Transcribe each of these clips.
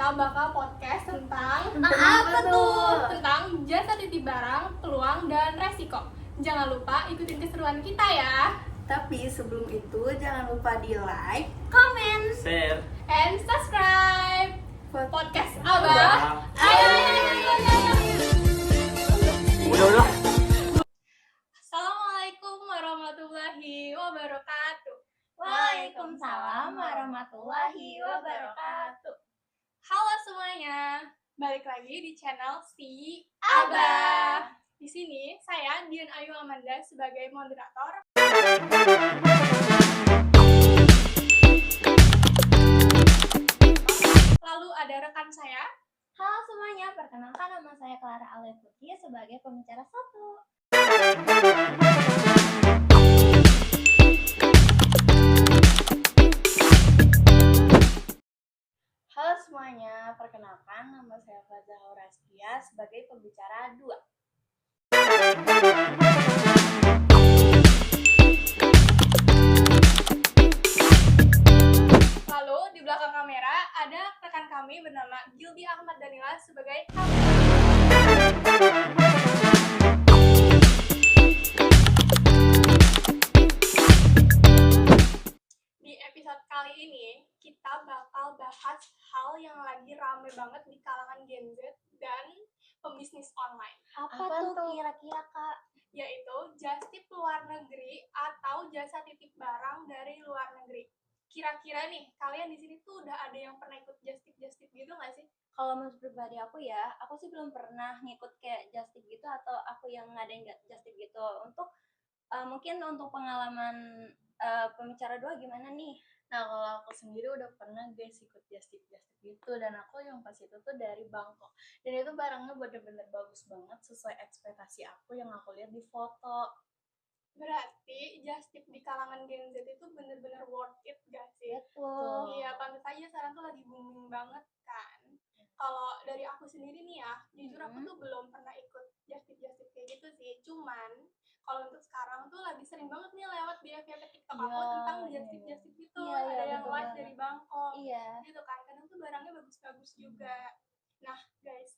kita bakal podcast tentang apa tuh? Tentang jasa titip barang, peluang, dan resiko. Jangan lupa ikutin keseruan kita ya. Tapi sebelum itu jangan lupa di like, Komen. Share. And subscribe podcast Abah. Abah. Ayo. Udah. Assalamualaikum warahmatullahi wabarakatuh. Waalaikumsalam warahmatullahi wabarakatuh. Halo semuanya, balik lagi di channel si Abah. Di sini saya Dian Ayu Amanda sebagai moderator. Lalu ada rekan saya. Halo semuanya, perkenalkan nama saya Clara Alia Putri sebagai pembicara satu. Halo semuanya, perkenalkan nama saya Faza Horasia sebagai pembicara 2. Lalu di belakang kamera ada rekan kami bernama Gilby Ahmad Danila sebagai Di episode kali ini kita bakal bahas hal yang lagi rame banget di kalangan Gen Z dan pembisnis online, Apa tuh kira-kira Kak? yaitu just tip luar negeri atau jasa titip barang dari luar negeri. Kira-kira nih, kalian di sini tuh udah ada yang pernah ikut just tip gitu nggak sih? Kalau menurut pribadi aku ya, aku sih belum pernah ngikut kayak just tip gitu atau aku yang ngadain just tip gitu. Untuk mungkin untuk pengalaman pembicara 2 gimana nih? Nah, kalau aku sendiri udah pernah guys ikut just tip gitu, dan aku yang pas itu tuh dari Bangkok, dan itu barangnya bener-bener bagus banget sesuai ekspektasi aku yang aku lihat di foto. Berarti just tip di kalangan Gen Z itu bener-bener worth it gak sih? Betul. Iya, pantas aja sekarang tuh lagi booming banget kan. Kalau dari aku sendiri nih ya, jujur aku tuh belum pernah ikut just tip kayak gitu sih. Cuman kalau untuk sekarang tuh lagi sering banget nih lewat di FYP TikTok aku Iya, tentang iya, just tip gitu. Iya, Ada yang betul live banget. dari Bangkok Iya. gitu kan. Kadang tuh barangnya bagus-bagus juga. Nah guys,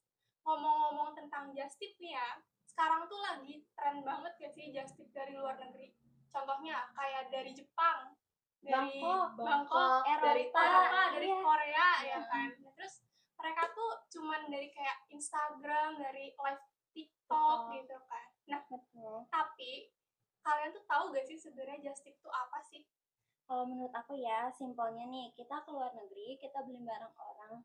ngomong-ngomong tentang just tip nih ya, sekarang tuh lagi tren banget gak sih just tip dari luar negeri? Contohnya kayak dari Jepang, dari Bangkok, dari Eropa, dari iya. Korea ya kan. Nah, terus mereka tuh cuman dari kayak Instagram, dari live TikTok gitu kan. Nah, Betul. tapi kalian tuh tahu gak sih sebenarnya just tip tuh apa sih? Kalau menurut aku ya, simpelnya nih, kita ke luar negeri, kita beli barang orang,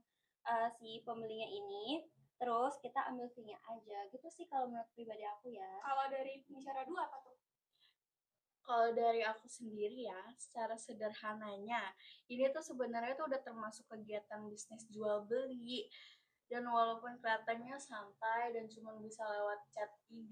si pembelinya ini, terus kita ambil fee-nya aja. Gitu sih kalau menurut pribadi aku ya. Kalau dari pembicara 2 apa tuh? Kalau dari aku sendiri ya, secara sederhananya, ini tuh sebenarnya tuh udah termasuk kegiatan bisnis jual beli. Dan walaupun kelihatannya santai dan cuma bisa lewat chat IG,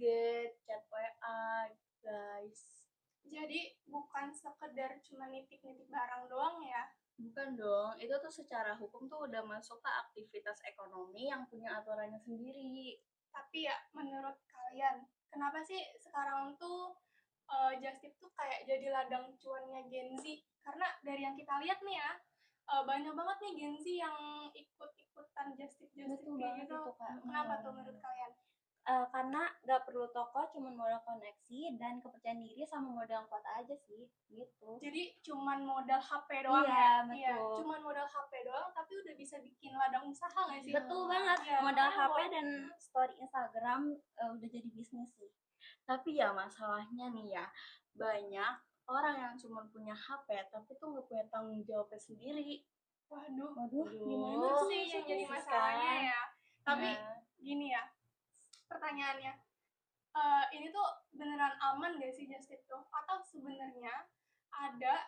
chat WA, guys. Jadi bukan sekedar cuma nitip-nitip barang doang ya. Bukan dong, itu tuh secara hukum tuh udah masuk ke aktivitas ekonomi yang punya aturannya sendiri. Tapi ya menurut kalian, kenapa sih sekarang tuh just tip tuh kayak jadi ladang cuannya Gen Z? Karena dari yang kita lihat nih ya, banyak banget nih Gen Z yang ikut-ikutan just tip Betul kayak banget gitu. itu, Kak. Kenapa tuh menurut kalian? Karena nggak perlu toko, cuma modal koneksi dan kepercayaan diri sama modal kuat aja sih, gitu. Jadi cuman modal HP doang Iya, ya? betul. Cuman modal HP doang tapi udah bisa bikin ladang usaha nggak sih? Betul banget, Iya, modal makanya HP dan story Instagram udah jadi bisnis sih. Tapi ya masalahnya nih ya, banyak orang yang cuma punya HP tapi tuh nggak punya tanggung jawabnya sendiri. Waduh, Gimana itu tuh sih yang jadi maksudnya? masalahnya ya. Tapi Nah. gini ya, pertanyaannya, ini tuh beneran aman gak sih just tip tuh? Atau sebenarnya ada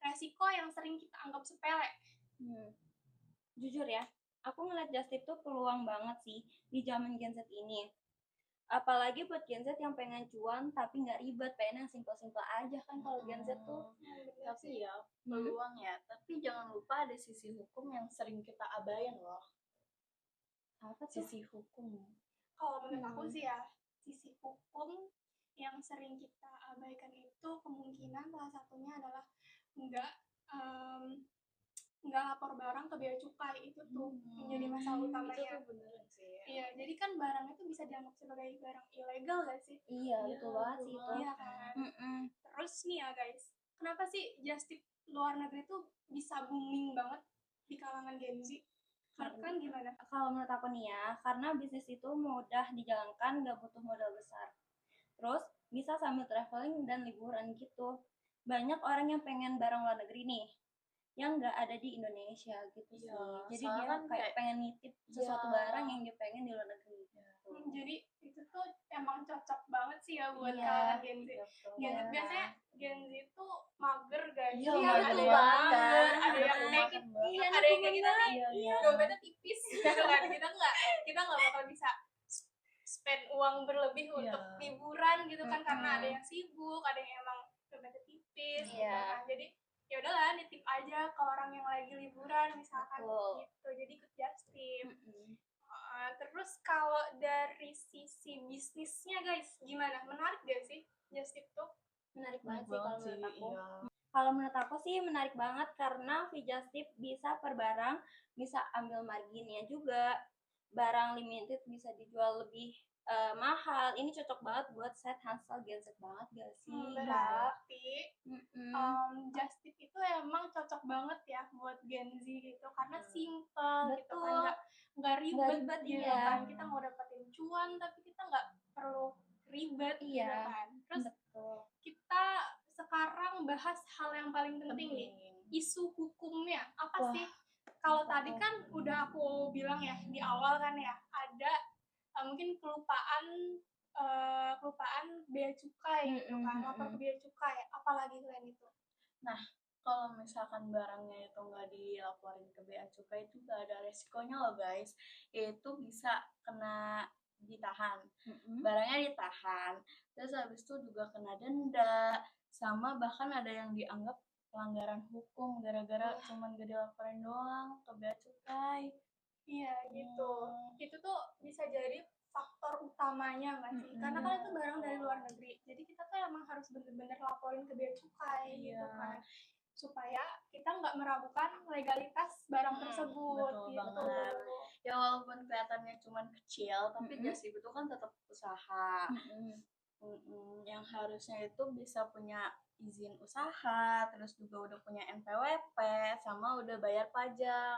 resiko yang sering kita anggap sepele? Jujur ya, aku ngeliat just tip tuh peluang banget sih di zaman Gen Z ini. Apalagi buat Gen Z yang pengen cuan tapi nggak ribet, pengen yang simple-simple aja kan kalau Gen Z tuh. Tapi ya peluang ya, tapi jangan lupa ada sisi hukum yang sering kita abaikan loh. Apa tuh? Sisi hukum. Kalau menurut aku sih ya, sisi hukum yang sering kita abaikan itu kemungkinan salah satunya adalah nggak nggak lapor barang ke bea cukai, itu tuh yang jadi masalah Itu utamanya. tuh beneran sih. Iya, jadi kan barang itu bisa dianggap sebagai barang ilegal gak sih? Iya, Iya, betul banget betul sih itu. Iya kan. Mm-mm. Terus nih ya guys, kenapa sih just tip luar negeri tuh bisa booming banget di kalangan Gen Z? Karena kan gimana? Kalau menurut aku nih ya, karena bisnis itu mudah dijalankan, nggak butuh modal besar. Terus bisa sambil traveling dan liburan gitu. Banyak orang yang pengen barang luar negeri nih, yang nggak ada di Indonesia gitu sih. Iya, Jadi soalnya dia kan kayak kayak- pengen nitip sesuatu Iya. barang yang dia pengen di luar negeri. Jadi itu tuh emang cocok banget sih ya buat Iya. kalangan Gen Z. Iya, betul Gen Z Iya. biasanya Gen Z tuh mager guys. Iya, Iya, mager ada betul yang banget. mager, ada Ada yang yang kayak makan gitu. banget. Iya, Ada yang kayak kita nih, Iya, iya. dompetnya tipis gitu kan. Kita nggak bakal bisa spend uang berlebih Iya. untuk liburan gitu kan, karena Mm-mm. ada yang sibuk, ada yang emang dompetnya tipis gitu Iya. kan. Jadi ya udahlah nitip aja ke orang yang lagi liburan misalkan Betul. gitu. Jadi ikut just tip. Mm-mm. Terus kalau dari sisi bisnisnya guys, gimana? Menarik gak sih just tip tuh? Menarik Banyak banget sih kalau banget sih, menurut aku. iya. Kalau menurut aku sih menarik banget karena Vijastip bisa per barang, bisa ambil marginnya juga. Barang limited bisa dijual lebih mahal. Ini cocok banget buat set Hansel Gen Z banget gak sih? Berarti Mm-mm. just tip itu emang cocok banget ya buat Gen Z gitu, karena simple gitu kan, Betul. nggak ribet, Nggak ribet, gitu iya. kan. Kita mau dapetin cuan tapi kita nggak perlu ribet gitu Iya. kan. Terus Betul. kita sekarang bahas hal yang paling penting nih, isu hukumnya apa Wah, sih? Kalau apa tadi tuh? kan udah aku bilang ya di awal kan ya, ada mungkin kelupaan bea cukai gitu kan, lapor ke bea cukai, apalagi selain itu. Kalau misalkan barangnya itu nggak dilaporin ke bea cukai itu nggak ada resikonya loh guys, itu bisa kena ditahan, Mm-mm. barangnya ditahan, terus habis itu juga kena denda, sama bahkan ada yang dianggap pelanggaran hukum gara-gara cuman gak dilaporin doang ke bea cukai. Iya gitu. Itu tuh bisa jadi faktor utamanya nggak sih? Mm-mm. Karena kan itu barang dari luar negeri. Jadi kita tuh emang harus bener-bener laporin ke bea cukai gitu Iya. kan. Supaya kita nggak meragukan legalitas barang tersebut betul gitu. banget. Ya walaupun kelihatannya cuman kecil, tapi just tip itu kan tetap usaha. Yang harusnya itu bisa punya izin usaha, terus juga udah punya NPWP, sama udah bayar pajak.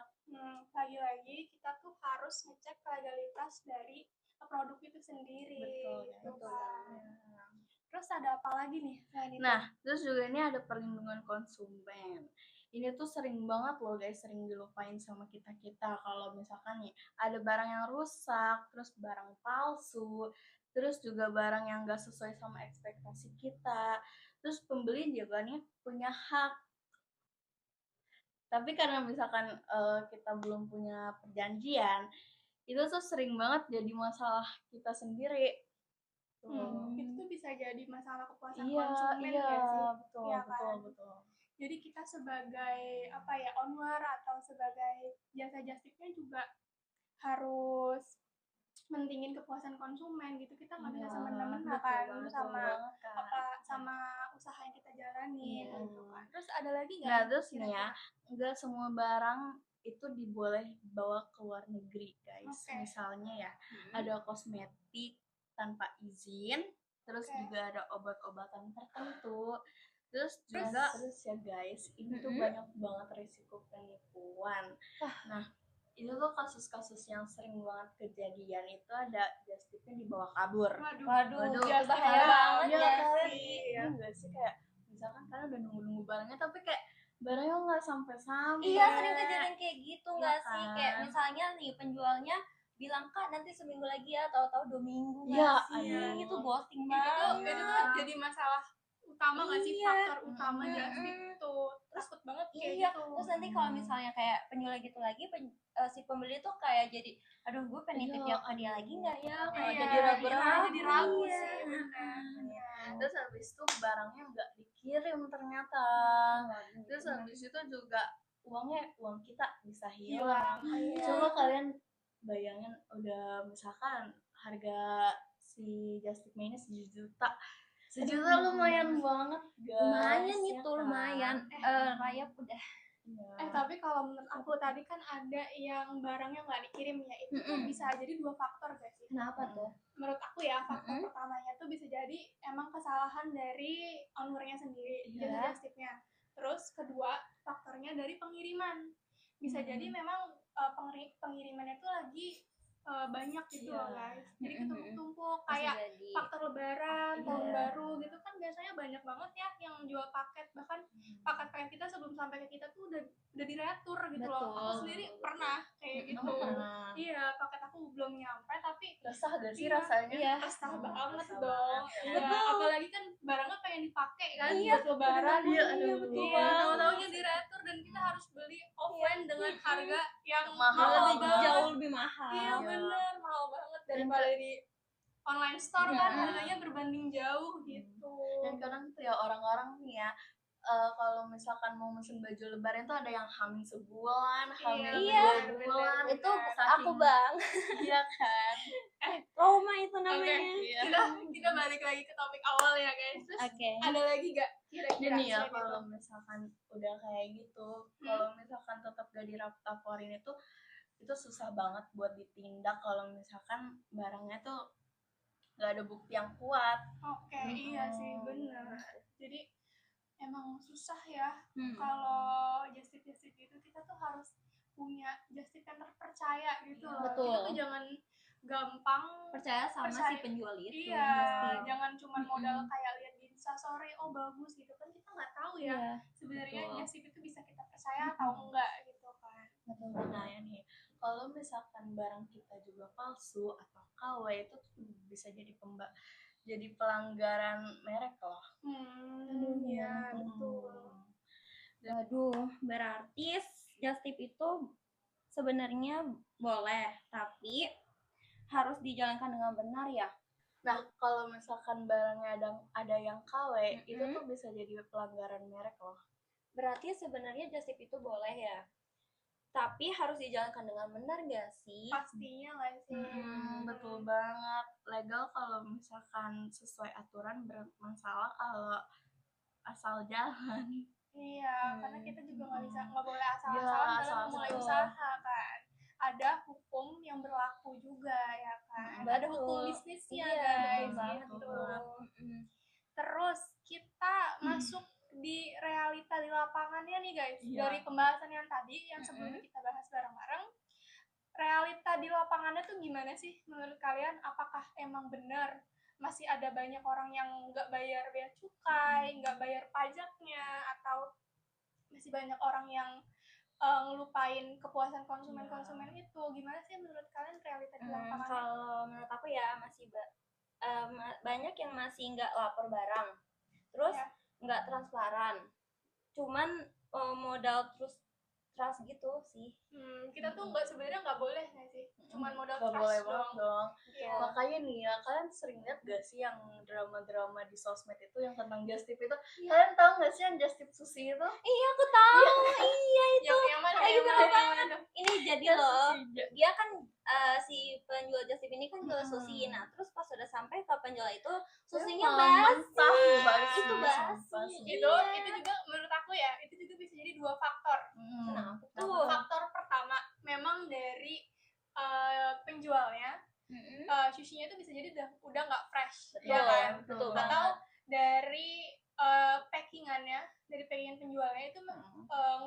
Lagi-lagi kita tuh harus ngecek legalitas dari produk itu sendiri. Gitu Betul kan. ya. Terus ada apa lagi nih selain itu? Nah, terus juga ini ada perlindungan konsumen. Ini tuh sering banget loh guys, sering dilupain sama kita-kita. Kalau misalkan nih ada barang yang rusak, terus barang palsu, terus juga barang yang gak sesuai sama ekspektasi kita. Terus pembeli juga nih punya hak. Tapi karena misalkan kita belum punya perjanjian, itu tuh sering banget jadi masalah kita sendiri. Itu tuh bisa jadi masalah kepuasan Iya, konsumen iya, nggak sih? betul, Iya betul, kan? betul. Jadi kita sebagai owner atau sebagai jasa justipnya juga harus mentingin kepuasan konsumen gitu. Kita nggak bisa semena-mena kan sama usaha yang kita jalani gitu kan. Terus ada lagi nggak? Nah, terus nih ya, nggak semua barang itu diboleh bawa ke luar negeri guys. Oke. Misalnya ya, ada kosmetik tanpa izin, terus juga ada obat-obatan tertentu, terus ya guys, ini tuh banyak banget risiko penipuan. Nah, itu tuh kasus-kasus yang sering banget kejadian itu ada just tipnya dibawa kabur. Waduh, biasa bahaya banget ya ya kalian sih. iya nggak sih, kayak misalkan kalian udah nunggu barangnya tapi kayak barangnya nggak sampai. Iya, sering kejadian kayak gitu Iya nggak sih? kan? Kayak misalnya nih penjualnya bilang Kak nanti seminggu lagi ya, tahu-tahu 2 minggu Iya, nggak sih? aduh. Itu ghosting Itu banget. tuh jadi masalah utama nggak sih? Iya. Faktor utama justip tuh. Takut banget kayak Iya, gitu. terus nanti kalau misalnya kayak penjual gitu lagi, si pembeli tuh kayak jadi, aduh gue pengen nitipnya ke dia lagi nggak ya? Kayak Iya, jadi ragu-ragu. jadi ragu Iya. sih, benar. Terus habis itu barangnya nggak dikirim ternyata. Terus habis itu juga uang kita bisa hilang. Iya. Coba kalian bayangin udah misalkan harga si just tip ini 1 juta. 1 juta lumayan banget guys. Lumayan ya itu, kan? lumayan. Rayap udah Iya. Tapi kalau menurut aku tadi kan ada yang barangnya nggak dikirim ya, itu tuh Mm-mm. bisa jadi dua faktor gak sih? Kenapa tuh? Menurut aku ya, faktor Mm-mm. pertamanya tuh bisa jadi emang kesalahan dari ownernya sendiri, Iya. just tip-nya. Terus kedua, faktornya dari pengiriman. Bisa jadi memang pengirimannya tuh lagi banyak gitu loh Iya. guys. Jadi Mm-mm. ketumpuk-tumpuk Bisa kayak jadi. faktor lebaran, tahun Iya. baru gitu kan biasanya banyak banget ya yang jual paket, bahkan paket-paket kita sebelum sampai ke kita tuh udah diretur gitu loh. Aku Betul, sendiri betul. pernah kayak gitu. Pernah. Iya, paket aku belum nyampe tapi Resah gak sih Iya. rasanya? Iya. resah banget Resah dong. banget. Iya, apalagi kan barangnya pengen dipakai kan Iya, buat lebaran. Iya, iya aduh. betul Iya, banget. tahu-taunya diretur dan kita harus beli offline dengan harga yang Mahal mahal Lebih banget. jauh lebih mahal. Iya, Iya. bener, mahal banget daripada di online store kan harganya berbanding jauh gitu. Dan kadang tuh ya orang-orang nih ya, kalau misalkan mau mesen baju lebaran tuh ada yang hamil sebulan, hamil Iya. 2 bulan. Itu Saking- aku bang. Iya kan. Trauma itu Oke, namanya. kita balik lagi ke topik awal ya guys. Terus Oke. ada lagi gak kira-kira Ini ya selain itu? kalau misalkan udah kayak gitu, kalau misalkan tetap gak diraporin itu susah banget buat ditindak kalau misalkan barangnya tuh gak ada bukti yang kuat. Oke, iya sih bener. Jadi emang susah ya Hmm. kalau just tip itu kita tuh harus punya just tip yang terpercaya gitu loh. Betul. Kita tuh jangan gampang Percaya sama Percaya. si penjual itu. iya, Pasti. jangan cuma modal kayak lihat di Instastory, oh bagus gitu kan kita nggak tahu ya Iya. sebenarnya betul. just tip itu bisa kita percaya atau enggak gitu kan. Betul Nah banget. ya nih, kalau misalkan barang kita juga palsu atau KW itu tuh bisa jadi pelanggaran merek loh. Iya betul. Waduh, berarti just tip itu sebenarnya boleh, tapi harus dijalankan dengan benar ya. Nah, kalau misalkan barangnya ada yang KW, itu Mm-mm. tuh bisa jadi pelanggaran merek loh. Berarti sebenarnya just tip itu boleh ya. Tapi harus dijalankan dengan benar gak sih? Pastinya nggak sih. Betul banget. Legal kalau misalkan sesuai aturan, bermasalah kalau asal jalan. Iya, karena kita juga nggak boleh Iya, asal-asalan dalam asal-asalan. memulai usaha kan. Ada hukum yang berlaku juga ya kan. Ada hukum bisnisnya Iya, guys betul banget. gitu. Mm-mm. Terus kita masuk di realita di lapangannya nih guys. Iya. Dari pembahasan yang tadi yang sebelumnya kita bahas bareng-bareng. Realita di lapangannya tuh gimana sih menurut kalian? Apakah emang benar masih ada banyak orang yang nggak bayar bea cukai, nggak bayar pajaknya, atau masih banyak orang yang ngelupain kepuasan konsumen-konsumen itu? Gimana sih menurut kalian realita di lapangannya? Kalau menurut aku ya masih banyak yang masih nggak lapor barang, terus Ya. nggak transparan, cuman modal trust gitu sih. Kita tuh sebenarnya nggak boleh nggak sih? Cuman modal Gak boleh trust banget dong. dong. Iya. Makanya nih ya, kalian sering lihat gak sih yang drama-drama di sosmed itu yang tentang just tip itu? Iya. Kalian tahu gak sih yang just tip sushi itu? Iya aku tahu. Iya itu. Yang mana? Lagi Yang viral mana? banget. Ini jadi loh. Dia kan si penjual just tip ini kan jual sushi. Nah terus pas sudah sampai ke penjual itu susinya basi. Itu basi. Itu juga menurut aku ya, itu juga bisa jadi dua faktor. Kenapa Nah, tuh? Faktor pertama memang dari penjualnya, sushinya itu bisa jadi udah nggak fresh, Betul, ya kan? betul Atau banget. dari packingannya, dari packingan penjualnya itu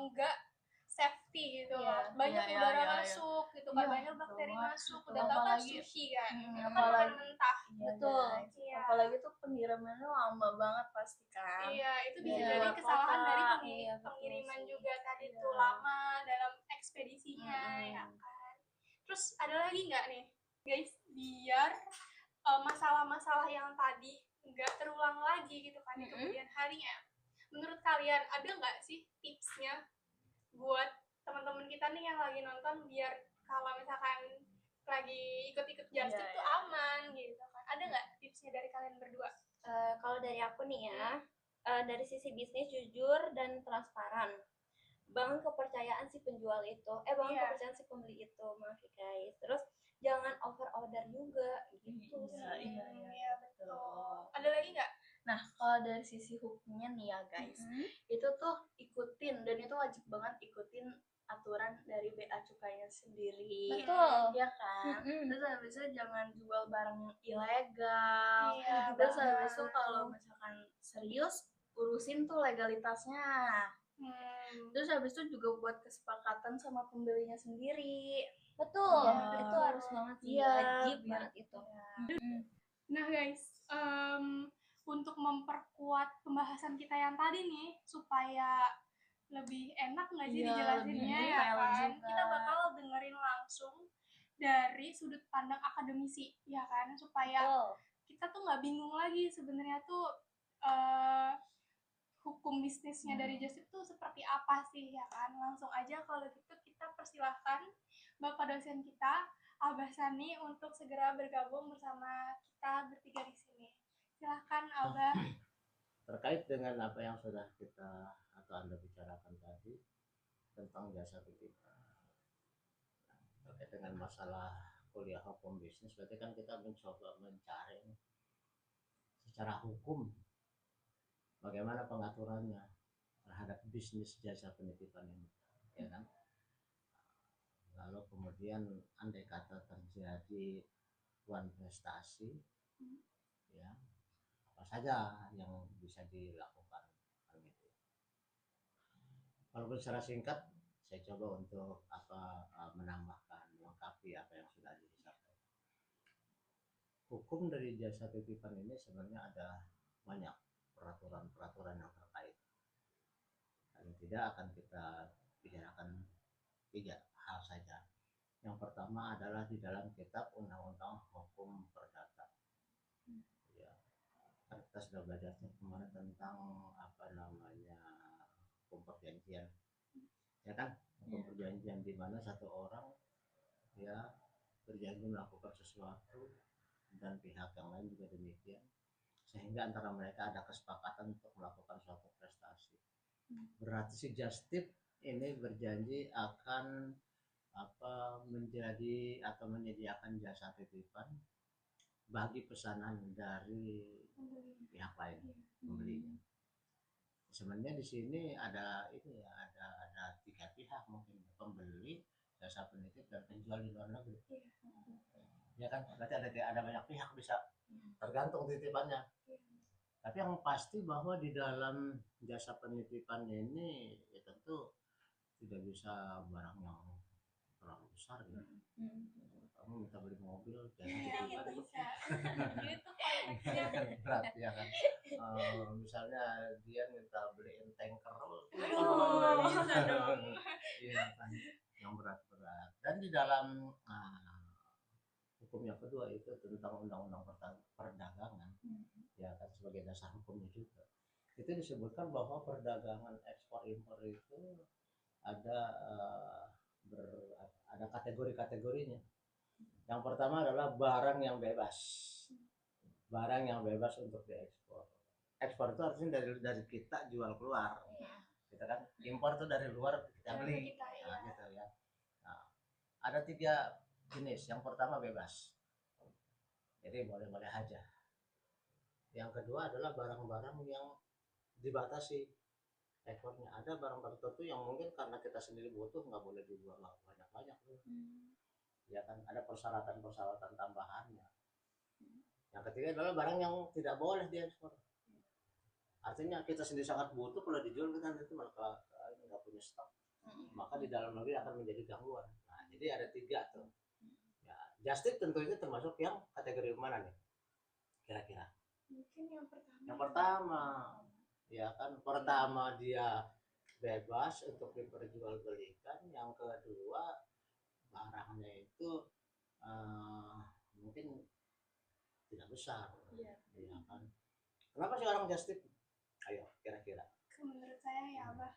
nggak safety gitu loh. Iya, Banyak iya, udara iya, masuk gitu kan, Iya, banyak betul bakteri banget. masuk. Betul. Udah tau kan Apalagi- sushi kan, itu kan apalagi- makanan mentah. Betul. guys. Iya. Apalagi tuh pengirimannya lama banget pasti kan. Iya, itu bisa Iya, jadi kesalahan dari kota. Iya, betul pengiriman sih. juga tadi Iya. tuh lama dalam ekspedisinya ya kan. Terus ada lagi nggak nih guys, biar masalah-masalah yang tadi nggak terulang lagi gitu kan di kemudian harinya. Menurut kalian ada nggak sih tipsnya buat teman-teman kita nih yang lagi nonton biar kalau misalkan lagi ikut-ikut just tip tuh aman gitu kan? Ada nggak tipsnya dari kalian berdua? Kalau dari aku nih ya, dari sisi bisnis jujur dan transparan. Bangun kepercayaan si penjual itu, bangun Iya. kepercayaan si pembeli itu, maaf ya guys. Terus jangan over order juga gitu sih. Iya, betul. Ada lagi nggak? Nah, kalau dari sisi hukumnya nih ya guys, itu tuh ikutin ikutin, dan itu wajib banget ikutin aturan dari bea cukainya sendiri. Betul. Ya kan? Mm-mm. Terus habis itu jangan jual barang yang ilegal. Iya, Terus habis itu banget. kalau misalkan serius, urusin tuh legalitasnya. Terus habis itu juga buat kesepakatan sama pembelinya sendiri. Betul, Iya. itu harus banget sih, Iya, wajib biar- banget itu. iya. Nah guys, untuk memperkuat pembahasan kita yang tadi nih supaya lebih enak nggak sih Iya, dijelasinnya lebih ya detail kan? juga. Kita bakal dengerin langsung dari sudut pandang akademisi ya kan, supaya Betul. kita tuh nggak bingung lagi sebenarnya tuh hukum bisnisnya dari Just Tip tuh seperti apa sih ya kan. Langsung aja kalau gitu kita persilahkan Bapak dosen kita Abah Sani untuk segera bergabung bersama kita bertiga di sini. Silahkan Abah. Terkait dengan apa yang sudah kita atau Anda bicarakan tadi tentang jasa titipan, terkait dengan masalah kuliah hukum bisnis, berarti kan kita mencoba mencari secara hukum bagaimana pengaturannya terhadap bisnis jasa penitipan ini, ya kan? Lalu kemudian andai kata terjadi prestasi, ya apa saja yang bisa dilakukan, kan gitu. Walaupun secara singkat saya coba untuk menambahkan, melengkapi apa yang sudah disampaikan. Hukum dari jasa titipan ini sebenarnya ada banyak peraturan-peraturan yang terkait. Paling tidak akan kita bicarakan 3 hal saja. Yang pertama adalah di dalam kitab Undang-Undang Hukum Perdata. Ya, kan kita sudah belajar kemarin tentang hukum perjanjian, ya kan? Hukum perjanjian di mana satu orang ya berjanji melakukan sesuatu dan pihak yang lain juga demikian, sehingga antara mereka ada kesepakatan untuk melakukan suatu prestasi. Berarti si Just Tip ini berjanji akan menjadi atau menyediakan jasa titipan bagi pesanan dari pihak lain, pembelinya. Sebenarnya di sini ada 3 pihak, mungkin pembeli, jasa penitip, dan penjual di luar negeri. Ya kan, berarti ada banyak pihak, bisa tergantung titipannya. Tapi yang pasti bahwa di dalam jasa penitipan ini ya tentu tidak bisa barang yang terlalu besar ya. Kamu minta beli mobil jasa titipan Bisa. Itu konteksnya. berat ya kan. Misalnya dia minta beliin tanker, Bisa dong. iya kan, yang berat-berat. Dan di dalam hukum yang kedua itu tentang undang-undang perdagangan, ya kan, sebagai dasar hukumnya juga itu disebutkan bahwa perdagangan ekspor impor itu ada ada kategori-kategorinya. Yang pertama adalah barang yang bebas untuk diekspor. Ekspor itu artinya dari kita jual keluar, kita kan. Impor itu dari luar kita beli, nah, gitu ya. Nah, ada 3 jenis. Yang pertama bebas, jadi boleh-boleh aja. Yang kedua adalah barang-barang yang dibatasi ekspornya. Ada barang tertentu yang mungkin karena kita sendiri butuh nggak boleh dijual banyak-banyak, ya kan, ada persyaratan tambahannya. Yang ketiga adalah barang yang tidak boleh diekspor. Artinya kita sendiri sangat butuh, kalau dijual kita nanti malah nggak punya stok, maka di dalam negeri akan menjadi gangguan. Nah, jadi ada 3 tuh. Ya, Just Tip tentunya termasuk yang kategori mana nih? Kira-kira? Mungkin yang pertama. Yang pertama, ya kan, pertama dia bebas untuk diperjualbelikan. Yang kedua, barangnya itu mungkin tidak besar, ya kan. Kenapa sih orang Just Tip? Ayo, kira-kira. Menurut saya ya Abah,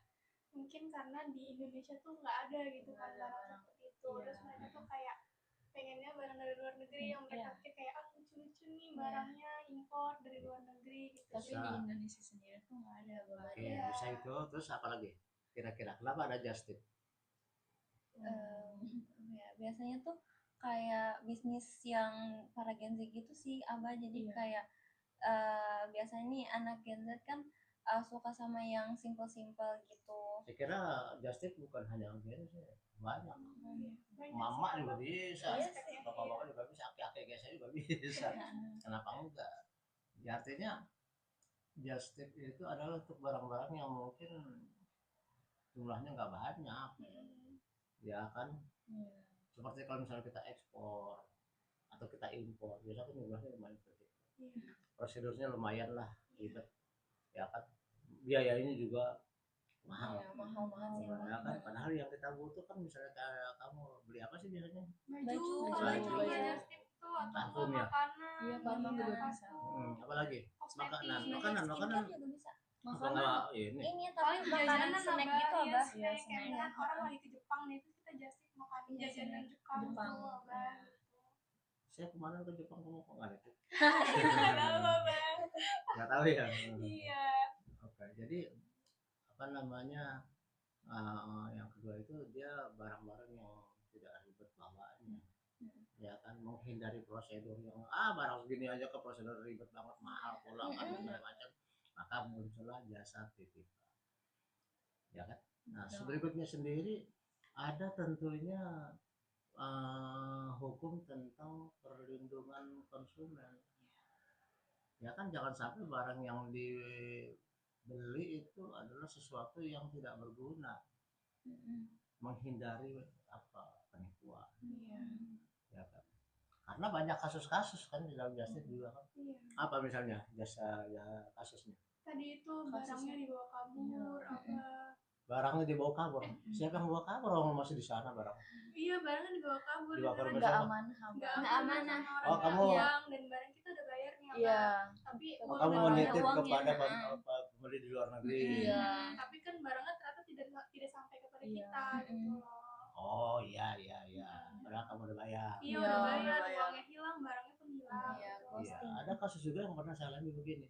mungkin karena di Indonesia tuh nggak ada gitu kan barang seperti itu. Terus mereka tuh kayak pengennya barang dari luar negeri yang mereka pikir kayak lucu-lucu nih barangnya impor dari luar negeri gitu. Tapi di Indonesia sendiri tuh nggak ada banget. Oke, bisa itu. Terus apa lagi? Kira-kira kenapa ada Just Tip? Ya, biasanya tuh kayak bisnis yang para Gen Z gitu sih Abah. Jadi kayak biasanya nih anak Gen Z kan suka sama yang simple-simple gitu. Saya kira just tip bukan hanya gen sih, banyak. Banyak Mama sih, juga Abang. bisa, Iya sih. bapak-bapak juga bisa, aki-aki kayak saya juga bisa. Kenapa enggak? Ya artinya just tip itu adalah untuk barang-barang yang mungkin jumlahnya nggak banyak, ya kan? Seperti kalau misalnya kita ekspor atau kita impor, biasanya kan jumlahnya lumayan sedikit. Iya. Prosedurnya lumayan lah, ribet, ya kan? Biayanya juga mahal. Iya, mahal-mahal sih. Ya kan? Padahal yang kita butuh kan misalnya kayak kamu beli apa sih biasanya? Baju, Baju. kalau juga just tip tuh atau Parfum enggak ya? makanan. Iya, parfum juga bisa. parfum, Apalagi kosmetik. makanan Skincare juga bisa. apa Makanan enggak ini? Ini Paling tapi makanan jajanan snack Abah, gitu, iya, Abah. snack. Iya, Kayak snack. misalkan orang lagi ke Jepang nih, terus kita just tip makan Iya, jajanan snack. Jepang Jepang. tuh, Abah. Saya kemarin ke Jepang kamu kok nggak itu? Nggak tahu, Abah. Nggak tahu ya. Iya. Oke, jadi apa namanya yang kedua itu dia barang-barang yang tidak ribet bawaannya, ya kan, menghindari prosedur yang barang segini aja ke prosedur ribet banget, mahal pula kan segala macam, maka muncullah jasa titipan, ya kan. Nah berikutnya sendiri ada tentunya hukum tentang perlindungan konsumen, ya kan, jangan sampai barang yang dibeli itu adalah sesuatu yang tidak berguna, menghindari apa penipuan, Iya. ya kan, karena banyak kasus-kasus kan di dalam jasa juga kan. Iya. Apa misalnya jasa ya kasusnya? Tadi itu barangnya dibawa kabur, apa? Barangnya dibawa kabur. Siapa yang bawa kabur? Orang masih di sana barang. Iya, barangnya dibawa kabur. Dibawa kabur Nggak siapa? aman, Nggak Nggak amanah. sama orang Oh, yang kamu- uang dan barang kita udah bayar nih, Abang. Iya. Tapi Oh, uang Kamu udah mau bayar. menitip uangnya, kepada heeh. pembeli di luar negeri. Iya. Tapi kan barangnya ternyata tidak sampai kepada Iya. kita gitu loh. Oh iya. Padahal kamu udah bayar. Iya, Iya, udah udah bayar, bayar. uangnya hilang, barangnya pun hilang. Iya, gitu. Iya, ada kasus juga yang pernah saya alami begini.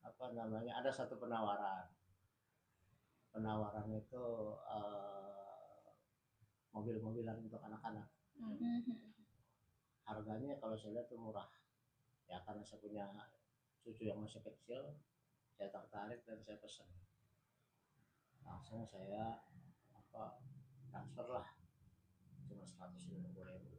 Apa namanya? Ada satu penawaran. Penawaran itu mobil-mobilan untuk anak-anak. Harganya kalau saya lihat tuh murah. Ya karena saya punya cucu yang masih kecil, saya tertarik dan saya pesan. Langsung saya transfer lah, cuma 150.000.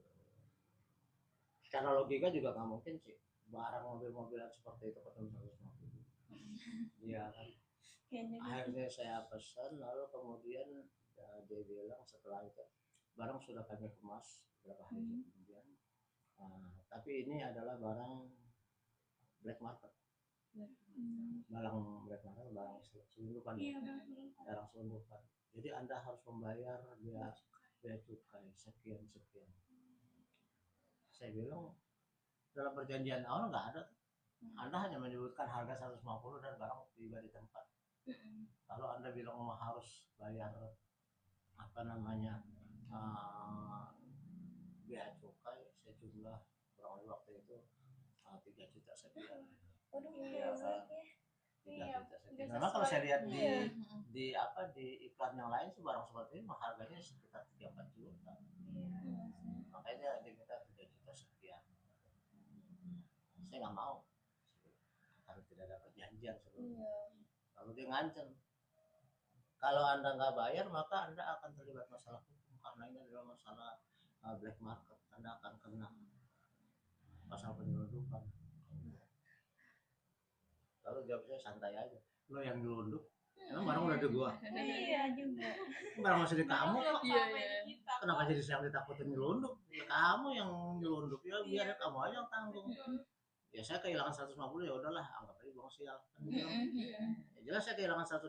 Secara logika juga nggak mungkin sih barang mobil-mobilan seperti itu ketemu 150.000. Iya kan. Akhirnya saya pesan, lalu kemudian dia bilang setelah itu barang sudah kami kemas beberapa hari kemudian, tapi ini adalah barang black market. Barang black market, barang selundupan. Iya, Bang. Barang selundupan. Jadi Anda harus membayar bea cukai sekian. Saya bilang dalam perjanjian awal nggak ada. Anda hanya menyebutkan harga 150 dan barang tiba di tempat. Kalau Anda bilang harus bayar apa namanya bea cukai sejumlah kurang lebih waktu itu 3 juta sekian. Waduh, Iya kan. Iya, 3 juta sekian. udah Memang kalau saya lihat sesuai. di iklan yang lain sih barang seperti ini harganya sekitar 3-4 juta. Makanya diminta 3 juta sekian. Saya nggak mau karena tidak ada perjanjian sebelumnya. Lalu dia ngancam, kalau Anda nggak bayar maka Anda akan terlibat masalah hukum karena ini adalah masalah black market. Anda akan kena pasal penyelundupan. Lalu jawab saya santai aja, lo yang nyelundup, emang barang udah di gua, Iya juga. barang masih di kamu kok. Iya, Sampai iya. di kita. Kenapa jadi saya yang ditakutin nyelundup? Ya kamu yang nyelundup, ya biar kamu aja yang tanggung. Ya saya kehilangan 150, ya udahlah, anggap aja buang sial. Kan dibilang. Ya jelas saya kehilangan 150.000,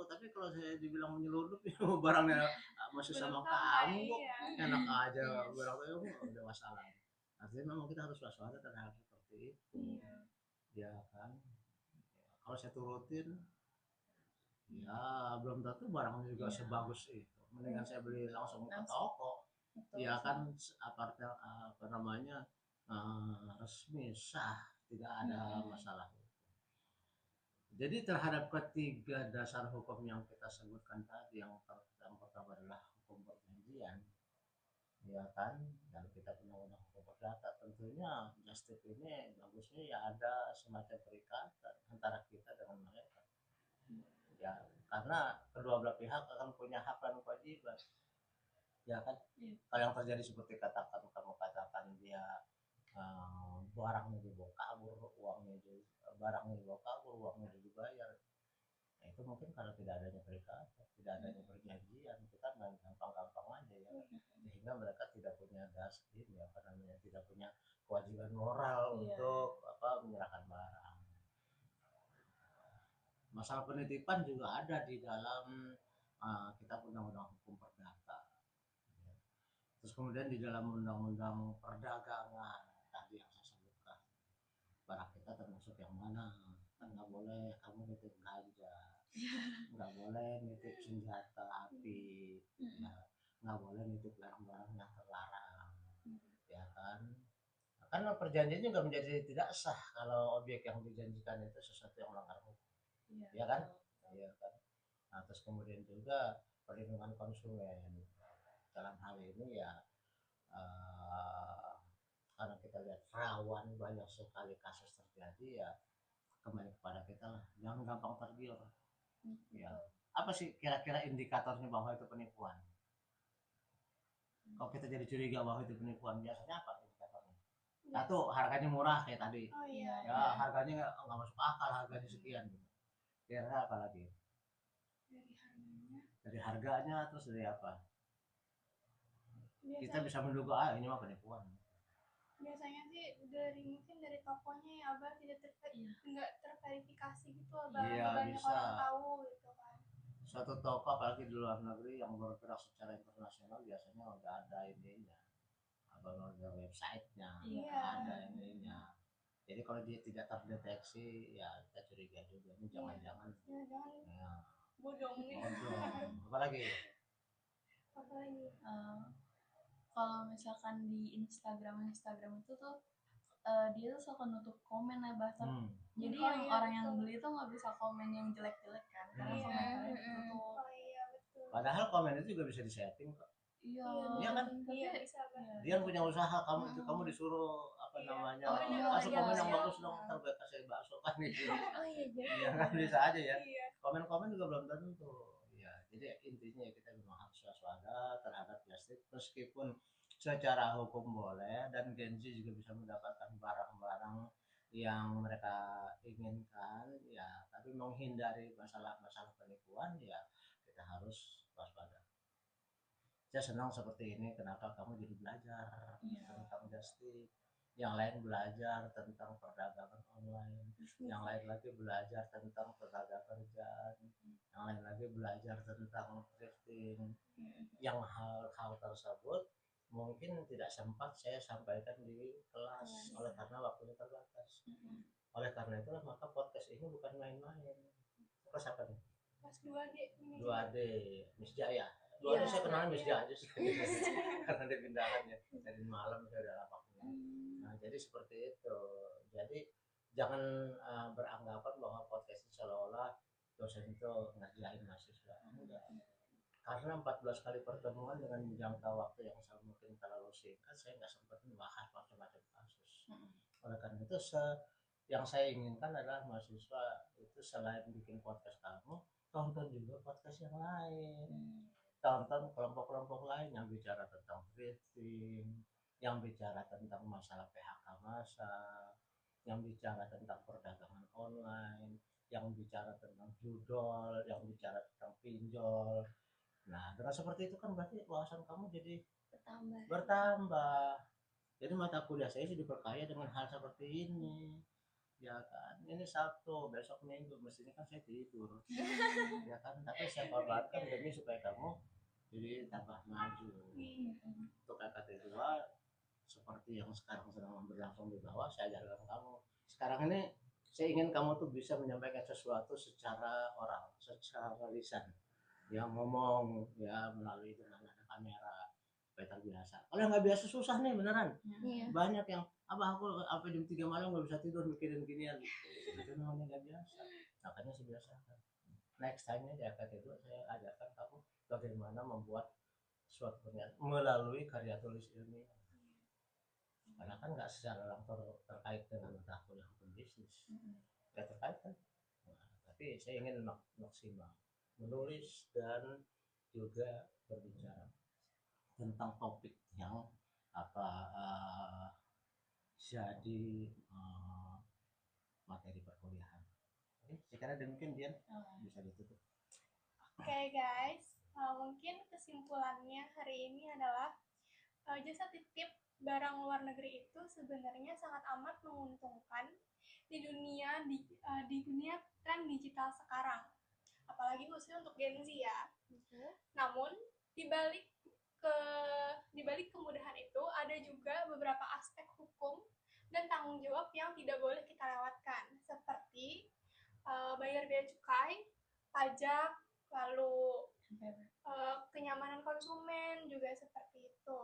tapi kalau saya dibilang menyelundup, ya barangnya masih sama Belum kamu kok, iya. enak aja barang itu udah masalah. Artinya memang kita harus waspada terhadap seperti itu. Ya kan. Ya, kalau saya turutin, ya belum tentu barangnya juga sebagus itu. Mendingan saya beli langsung ke toko. Ya kan, apa namanya, resmi sah, tidak ada masalah. Jadi terhadap ketiga dasar hukum yang kita sebutkan tadi, yang pertama adalah hukum perjanjian, ya kan, dan kita undang-undang hukum perdata, tentunya just tip ini bagusnya ya ada semacam perikatan antara kita dengan mereka. ya, karena kedua belah pihak akan punya hak dan kewajiban, ya kan. Kalau yang terjadi seperti kamu katakan dia barangnya dibawa kabur, barangnya dibawa kabur, uangnya dibayar. Nah, itu mungkin kalau tidak adanya perikatan, tidak adanya perjanjian, kita main gampang-gampang aja ya. Sehingga mereka tidak punya ini apa namanya, tidak punya kewajiban moral untuk menyerahkan barang. Masalah penitipan juga ada di dalam kitab undang-undang hukum perdata. Terus kemudian di dalam undang-undang perdagangan tadi yang saya sebutkan, barang kita termasuk yang mana? Kan nggak boleh kamu nitip ganja, nggak boleh nitip senjata api, ya, nggak boleh nitip barang-barang yang terlarang, ya kan. Karena perjanjian juga menjadi tidak sah kalau objek yang dijanjikan itu sesuatu yang melanggar hukum, ya kan? Iya kan. Nah, terus kemudian juga perlindungan konsumen dalam hal ini ya, karena kita lihat rawan banyak sekali kasus terjadi, ya kembali kepada kita lah, jangan gampang tergiur. Ya, apa sih kira-kira indikatornya bahwa itu penipuan? Kalau kita jadi curiga bahwa itu penipuan, biasanya apa indikatornya? Satu, harganya murah kayak tadi. Ya, harganya nggak masuk akal, harganya sekian. Kira-kira apa lagi? Dari harganya, terus dari apa? Kita bisa menduga ini mah penipuan. Biasanya sih mungkin dari tokonya ya, Abah, nggak terverifikasi gitu, Abah. Iya, banyak bisa. orang tahu gitu kan. Suatu toko apalagi di luar negeri yang bergerak secara internasional biasanya udah ada ininya, ada websitenya, ada ininya. Jadi kalau dia tidak terdeteksi, ya kita curiga juga ini jangan-jangan ya, bodong nih. Apalagi kalau misalkan di Instagram itu tuh dia tuh suka nutup komen ya bahkan. Jadi orang yang beli tuh nggak bisa komen yang jelek-jelek kan, karena komentarnya ditutup. Padahal komen itu juga bisa disetting kok. Iya kan? Iya, bisa. Dia punya usaha, kamu disuruh apa namanya, kasih komen yang bagus dong, ntar gue kasih bakso kan gitu. Iya kan, bisa aja ya. Komen-komen juga belum tentu. Ya, jadi intinya kita memang harus waspada terhadap plastik, meskipun secara hukum boleh dan Gen Z juga bisa mendapatkan barang-barang yang mereka inginkan, ya, tapi menghindari masalah-masalah penipuan, ya kita harus waspada. Saya senang seperti ini, kenapa kamu jadi belajar tentang Justip, yang lain belajar tentang perdagangan online, yang lain lagi belajar tentang tenaga kerja, yang lain lagi belajar tentang thrifting. Yang hal-hal tersebut mungkin tidak sempat saya sampaikan di kelas oleh karena waktunya terbatas. Oleh karena itulah maka podcast ini bukan main-main. Kelas apa nih? Kelas 2D. 2D, Miss Jaya. 2D saya kenalnya Miss Jaya aja sih. Karena dia pindahannya dari malam saya udah lama. Nah, jadi seperti itu. Jadi jangan beranggapan bahwa podcast ini seolah-olah dosen itu ngerjain mahasiswa. Enggak. Karena 14 kali pertemuan dengan jangka waktu yang mungkin terlalu singkat, saya nggak sempat membahas macam-macam kasus. Oleh karena itu yang saya inginkan adalah mahasiswa itu selain bikin podcast kamu, tonton juga podcast yang lain. Tonton kelompok-kelompok lain yang bicara tentang thrifting, yang bicara tentang masalah PHK massal, yang bicara tentang perdagangan online, yang bicara tentang judol, yang bicara tentang pinjol. Nah, dengan seperti itu kan berarti wawasan kamu jadi bertambah. Jadi mata kuliah saya jadi diperkaya dengan hal seperti ini. Ya kan, ini Sabtu, besok Minggu, mestinya kan saya tidur. Ya kan, tapi saya korbankan demi supaya kamu jadi tambah maju. Untuk KKT 2 seperti yang sekarang sedang berlangsung di bawah, saya ajarkan kamu. Sekarang ini saya ingin kamu tuh bisa menyampaikan sesuatu secara oral, secara lisan. Yang ngomong ya melalui dengan ada kamera supaya terbiasa. Kalau nggak biasa susah nih beneran. Banyak yang aku sampai jam 3 malam nggak bisa tidur mikirin ginian. Itu namanya nggak biasa. Makanya saya biasakan. Next time-nya di AKT 2 saya ajarkan kamu bagaimana membuat suatu pernyataan melalui karya tulis ilmiah. Karena kan nggak secara langsung terkait dengan mata kuliah hukum bisnis. Nggak terkait kan? Nah, tapi saya ingin maksimal menulis dan juga berbicara tentang topik yang jadi materi perkuliahan. Oke, sekarang demikian Dian, bisa ditutup. Oke guys, mungkin kesimpulannya hari ini adalah jasa titip barang luar negeri itu sebenarnya sangat amat menguntungkan di dunia tren digital sekarang, apalagi khususnya untuk Gen Z ya. Namun dibalik kemudahan itu ada juga beberapa aspek hukum dan tanggung jawab yang tidak boleh kita lewatkan, seperti bayar bea cukai, pajak, lalu kenyamanan konsumen juga seperti itu.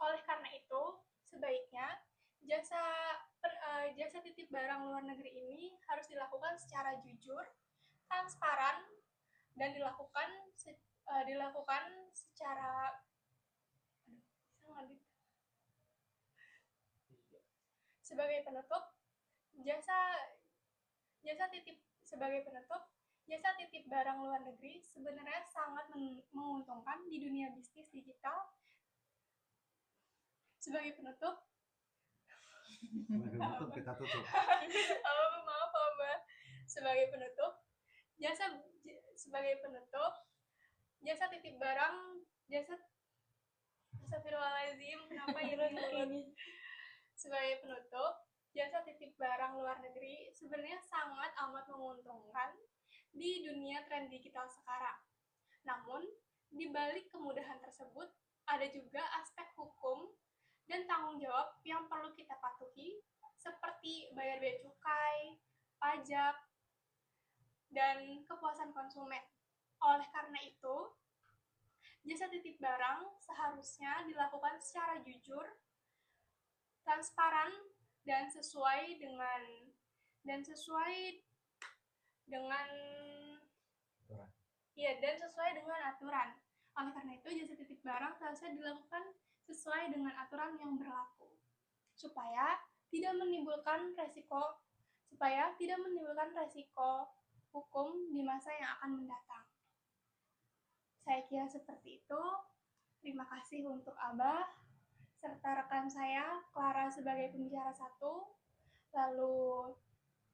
Oleh karena itu, sebaiknya jasa titip barang luar negeri ini harus dilakukan secara jujur, transparan, dan dilakukan secara sebagai penutup jasa titip barang luar negeri sebenarnya sangat menguntungkan di dunia bisnis digital. Sebagai penutup kita tutup. maaf Mbak. Sebagai penutup jasa titip barang Astagfirullahaladzim, kenapa ini? Sebagai penutup, jasa titip barang luar negeri sebenarnya sangat amat menguntungkan di dunia tren digital sekarang. Namun, di balik kemudahan tersebut, ada juga aspek hukum dan tanggung jawab yang perlu kita patuhi, seperti bayar bea cukai, pajak, dan kepuasan konsumen. Oleh karena itu, jasa titip barang seharusnya dilakukan secara jujur, transparan, dan sesuai dengan aturan. Oleh karena itu, jasa titip barang seharusnya dilakukan sesuai dengan aturan yang berlaku, supaya tidak menimbulkan resiko hukum di masa yang akan mendatang. Saya kira seperti itu. Terima kasih untuk Abah serta rekan saya Clara sebagai pembicara 1, lalu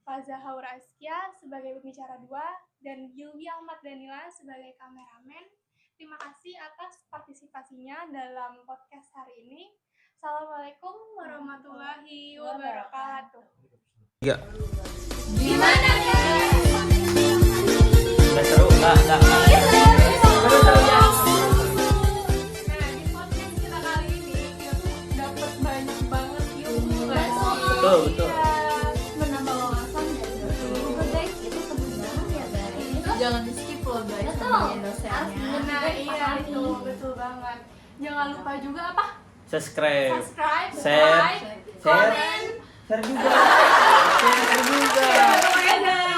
Faza Haur Askia sebagai pembicara 2, dan Gilby Ahmad Danila sebagai kameramen. Terima kasih atas partisipasinya dalam podcast hari ini. Assalamualaikum warahmatullahi wabarakatuh. Gimana guys? Seru, Nah, di podcast kita kali ini kita tuh dapat banyak banget ilmu guys. Betul. Menambah wawasan dari juga guys, itu penting banget ya guys. Jangan di skip loh guys Betul. sama dosennya. Nah, iya itu betul banget. Jangan lupa juga apa? Subscribe, Subscribe, Share. like, komen. share juga. Dadah.